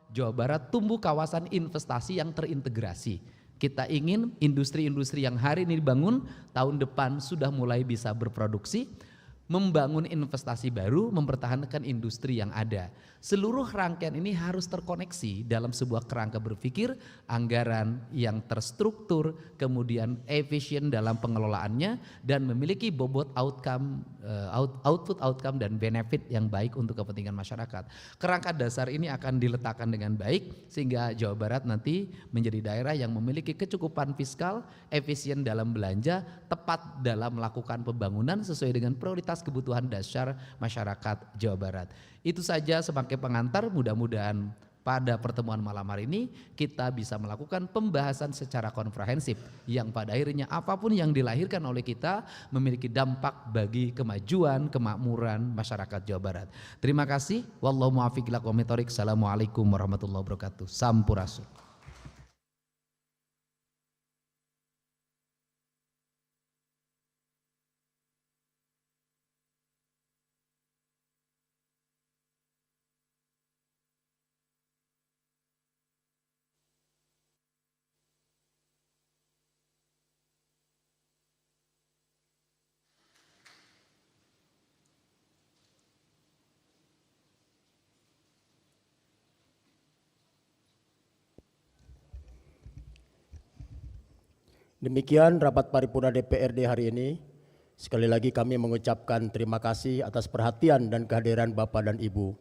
Jawa Barat tumbuh kawasan investasi yang terintegrasi. Kita ingin industri-industri yang hari ini dibangun tahun depan sudah mulai bisa berproduksi, membangun investasi baru, mempertahankan industri yang ada. Seluruh rangkaian ini harus terkoneksi dalam sebuah kerangka berpikir, anggaran yang terstruktur, kemudian efisien dalam pengelolaannya, dan memiliki bobot output outcome dan benefit yang baik untuk kepentingan masyarakat. Kerangka dasar ini akan diletakkan dengan baik sehingga Jawa Barat nanti menjadi daerah yang memiliki kecukupan fiskal, efisien dalam belanja, tepat dalam melakukan pembangunan sesuai dengan prioritas kebutuhan dasar masyarakat Jawa Barat. Itu saja sebagai pengantar, mudah-mudahan pada pertemuan malam hari ini kita bisa melakukan pembahasan secara komprehensif yang pada akhirnya apapun yang dilahirkan oleh kita memiliki dampak bagi kemajuan, kemakmuran masyarakat Jawa Barat. Terima kasih. Wallahu muwaffiq ila aqwamit thoriq. Assalamualaikum warahmatullahi wabarakatuh. Sampurasun. Demikian rapat paripurna DPRD hari ini. Sekali lagi kami mengucapkan terima kasih atas perhatian dan kehadiran Bapak dan Ibu.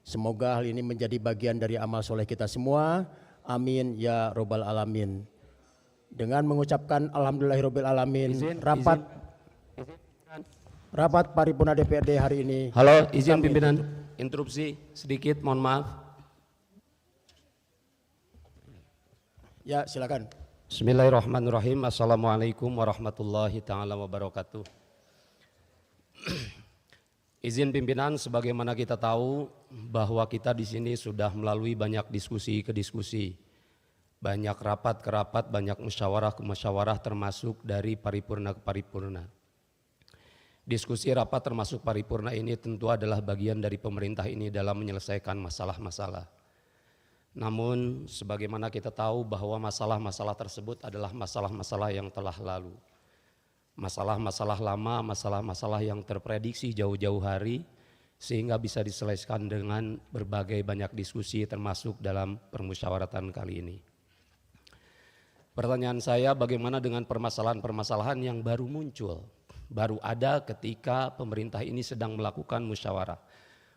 Semoga hal ini menjadi bagian dari amal soleh kita semua. Amin ya robbal alamin. Dengan mengucapkan alhamdulillahirabbil alamin, rapat paripurna DPRD hari ini. Halo, izin pimpinan interupsi sedikit, mohon maaf. Ya, silakan. Bismillahirrahmanirrahim. Assalamualaikum warahmatullahi ta'ala wabarakatuh. Izin pimpinan, sebagaimana kita tahu bahwa kita di sini sudah melalui banyak diskusi ke diskusi, banyak rapat ke rapat, banyak musyawarah ke musyawarah, termasuk dari paripurna ke paripurna. Diskusi rapat termasuk paripurna ini tentu adalah bagian dari pemerintah ini dalam menyelesaikan masalah-masalah. Namun sebagaimana kita tahu bahwa masalah-masalah tersebut adalah masalah-masalah yang telah lalu. Masalah-masalah lama, masalah-masalah yang terprediksi jauh-jauh hari sehingga bisa diselesaikan dengan berbagai banyak diskusi termasuk dalam permusyawaratan kali ini. Pertanyaan saya, bagaimana dengan permasalahan-permasalahan yang baru muncul, baru ada ketika pemerintah ini sedang melakukan musyawarah,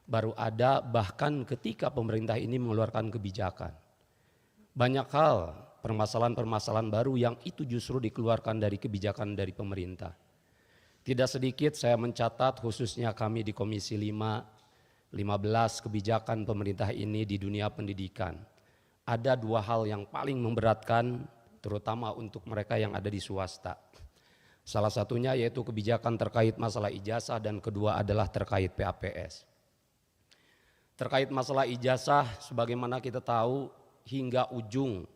baru ada bahkan ketika pemerintah ini mengeluarkan kebijakan. Banyak hal, permasalahan-permasalahan baru yang itu justru dikeluarkan dari kebijakan dari pemerintah. Tidak sedikit saya mencatat, khususnya kami di Komisi 5, 15 kebijakan pemerintah ini di dunia pendidikan. Ada dua hal yang paling memberatkan, terutama untuk mereka yang ada di swasta. Salah satunya yaitu kebijakan terkait masalah ijazah dan kedua adalah terkait PAPS. Terkait masalah ijazah, sebagaimana kita tahu hingga ujung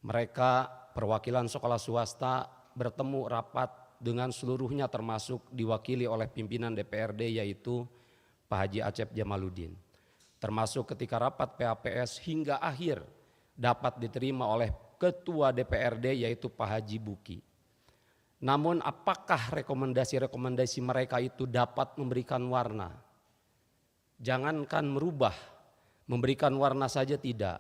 mereka perwakilan sekolah swasta bertemu rapat dengan seluruhnya termasuk diwakili oleh pimpinan DPRD yaitu Pak Haji Acep Jamaluddin. Termasuk ketika rapat PAPS hingga akhir dapat diterima oleh Ketua DPRD yaitu Pak Haji Buki. Namun apakah rekomendasi-rekomendasi mereka itu dapat memberikan warna? Jangankan merubah, memberikan warna saja tidak.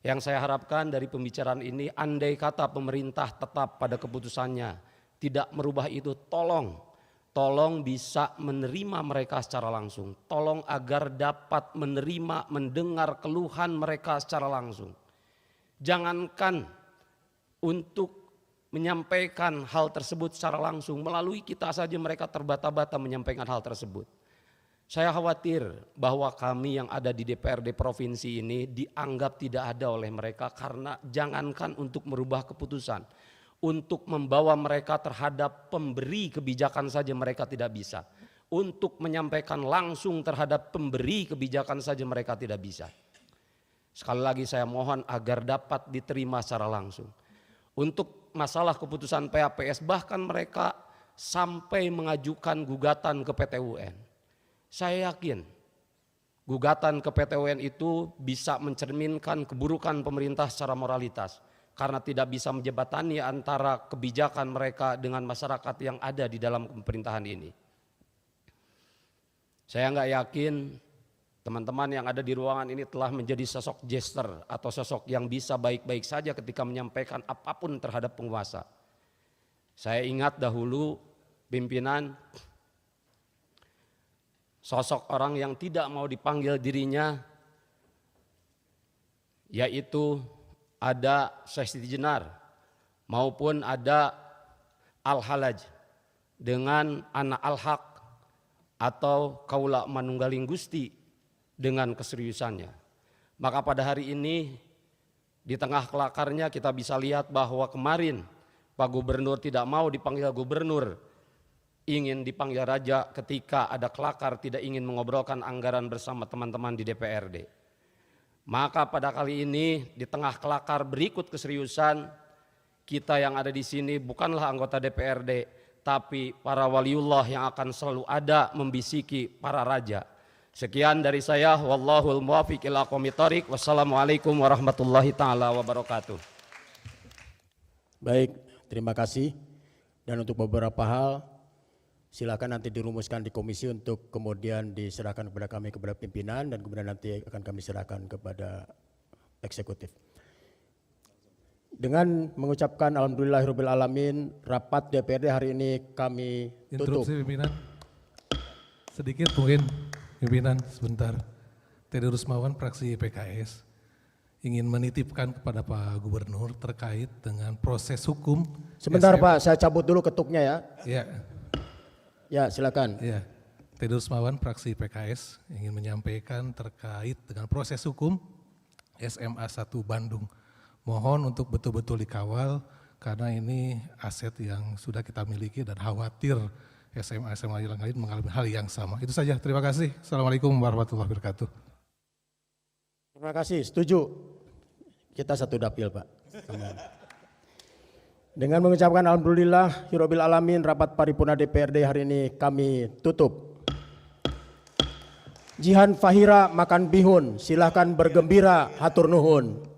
Yang saya harapkan dari pembicaraan ini, andai kata pemerintah tetap pada keputusannya, tidak merubah itu, tolong bisa menerima mereka secara langsung. Tolong agar dapat menerima, mendengar keluhan mereka secara langsung. Jangankan untuk menyampaikan hal tersebut secara langsung, melalui kita saja mereka terbata-bata menyampaikan hal tersebut. Saya khawatir bahwa kami yang ada di DPRD provinsi ini dianggap tidak ada oleh mereka karena jangankan untuk merubah keputusan, untuk membawa mereka terhadap pemberi kebijakan saja mereka tidak bisa. Untuk menyampaikan langsung terhadap pemberi kebijakan saja mereka tidak bisa. Sekali lagi saya mohon agar dapat diterima secara langsung. Untuk masalah keputusan PAPS bahkan mereka sampai mengajukan gugatan ke PT UN. Saya yakin Gugatan ke PT UN itu bisa mencerminkan keburukan pemerintah secara moralitas karena tidak bisa menjembatani antara kebijakan mereka dengan masyarakat yang ada di dalam pemerintahan ini. Saya nggak yakin teman-teman yang ada di ruangan ini telah menjadi sosok jester atau sosok yang bisa baik-baik saja ketika menyampaikan apapun terhadap penguasa. Saya ingat dahulu pimpinan sosok orang yang tidak mau dipanggil dirinya, yaitu ada Syekh Siti Jenar maupun ada Al-Halaj dengan anak Al-Haq atau Kaula Manunggaling Gusti dengan keseriusannya. Maka pada hari ini di tengah kelakarnya kita bisa lihat bahwa kemarin Pak Gubernur tidak mau dipanggil gubernur, ingin dipanggil raja ketika ada kelakar, tidak ingin mengobrolkan anggaran bersama teman-teman di DPRD. Maka pada kali ini di tengah kelakar berikut keseriusan, kita yang ada di sini bukanlah anggota DPRD, tapi para waliullah yang akan selalu ada membisiki para raja. Sekian dari saya, wallahul muwaffiq ila aqwamit thoriq. Wassalamualaikum warahmatullahi taala wabarakatuh. Baik, terima kasih. Dan untuk beberapa hal silakan nanti dirumuskan di komisi untuk kemudian diserahkan kepada kami, kepada pimpinan, dan kemudian nanti akan kami serahkan kepada eksekutif. Dengan mengucapkan alhamdulillahirabbil alamin, rapat DPRD hari ini kami tutup. Interupsi pimpinan. Sedikit mungkin pimpinan sebentar. Teddy Rusmawan fraksi PKS ingin menitipkan kepada Pak Gubernur terkait dengan proses hukum. Sebentar Pak, saya cabut dulu ketuknya ya. Ya. Ya, silakan. Ya. Teddy Rusmawan fraksi PKS ingin menyampaikan terkait dengan proses hukum SMA 1 Bandung. Mohon untuk betul-betul dikawal karena ini aset yang sudah kita miliki dan khawatir SMA yang lain mengalami hal yang sama. Itu saja, terima kasih. Assalamualaikum warahmatullahi wabarakatuh. Terima kasih, setuju. Kita satu dapil Pak. Dengan mengucapkan alhamdulillahirabbil alamin, rapat paripurna DPRD hari ini kami tutup. Jihan Fahira makan bihun, silahkan bergembira, hatur nuhun.